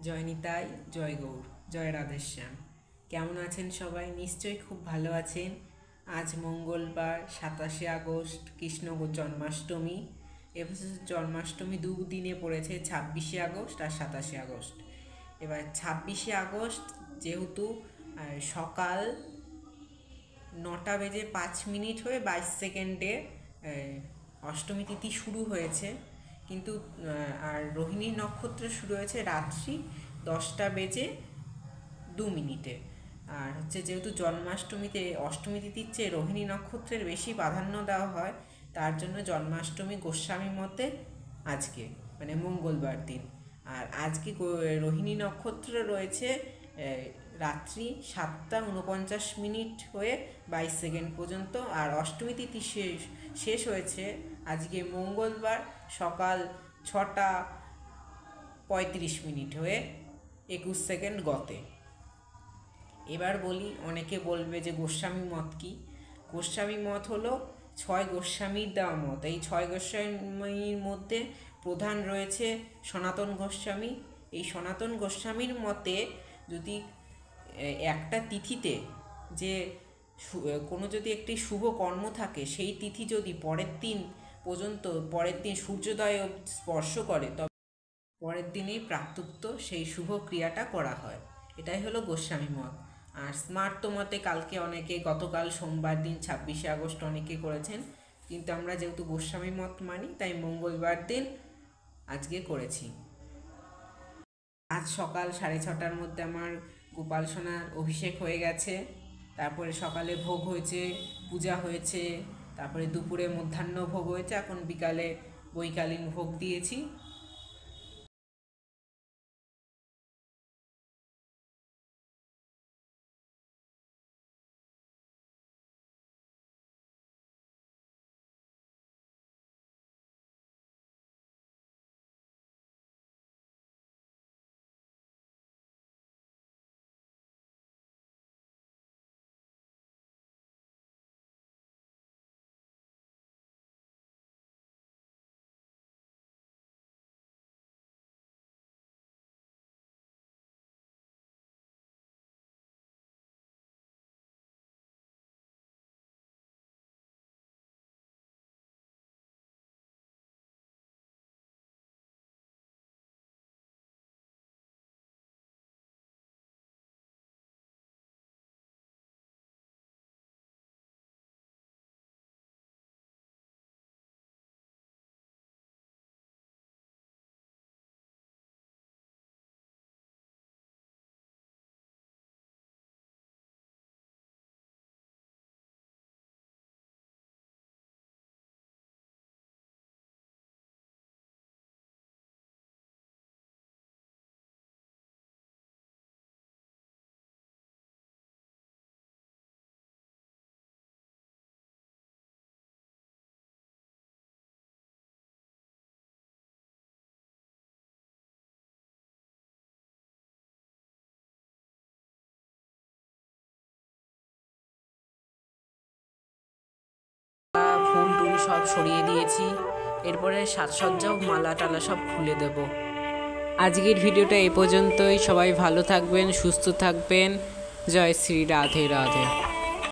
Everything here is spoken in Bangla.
জয় নিতাই, জয় গৌর, জয় রাধেশ্যাম। কেমন আছেন সবাই? নিশ্চয়ই খুব ভালো আছেন। আজ মঙ্গলবার 27 আগস্ট, কৃষ্ণ জন্মাষ্টমী। এবছর জন্মাষ্টমী দুদিনে পড়েছে, 26 আগস্ট আর 27 আগস্ট। এবার 26 আগস্ট যেহেতু সকাল 9:05 হয়ে 22 সেকেন্ডে অষ্টমী তিথি শুরু হয়েছে, কিন্তু আর রোহিণী নক্ষত্র শুরু হয়েছে রাত্রি 10:02। আর যেহেতু জন্মাষ্টমীতে অষ্টমী তিথির চেয়ে রোহিণী নক্ষত্রের বেশি প্রাধান্য দেওয়া হয়, তার জন্য জন্মাষ্টমী গোস্বামী মতে আজকে মানে মঙ্গলবার দিন। আর আজকে রোহিণী নক্ষত্র রয়েছে রাত্রি 7:49 হয়ে 22 সেকেন্ড পর্যন্ত। আর অষ্টমী তিথি শেষ হয়েছে আজকে মঙ্গলবার সকাল 6:35 হয়ে 21 সেকেন্ড গতে। এবার বলি, অনেকে বলবে যে গোস্বামী মত কি? গোস্বামী মত হলো 6 গোস্বামীর দেওয়া মত। এই 6 গোস্বামীর মধ্যে প্রধান রয়েছে সনাতন গোস্বামী। এই সনাতন গোস্বামীর মতে যদি একটা তিথিতে যে কোনো যদি একটি শুভ কর্ম থাকে, সেই তিথি যদি পরের দিন সূর্যোদয় স্পর্শ করে, তবে পরের দিনেই প্রাপ্তোক্ত সেই শুভ ক্রিয়াটা করা হয়। এটাই হলো গোস্বামী মত। আর স্মার্ত মতে গতকাল সোমবার দিন 26 আগস্ট অনেকে করেছেন, কিন্তু আমরা যেহেতু গোস্বামী মত মানি, তাই মঙ্গলবার দিন আজকে করেছি। আজ সকাল 6:30টার মধ্যে আমার গোপাল সোনার অভিষেক হয়ে গেছে। তারপরে সকালে ভোগ হয়েছে, পূজা হয়েছে, তারপরে দুপুরে মধ্যাহ্ন ভোগ হয়েছে, এখন বিকালে বৈকালীন ভোগ দিয়েছি। ফুল টুল সব সরিয়ে দিয়েছি, এরপরে সাজসজ্জাও মালা টালা সব খুলে দেব। আজকের ভিডিওটা এ পর্যন্তই। সবাই ভালো থাকবেন, সুস্থ থাকবেন। জয় শ্রী রাধে রাধে।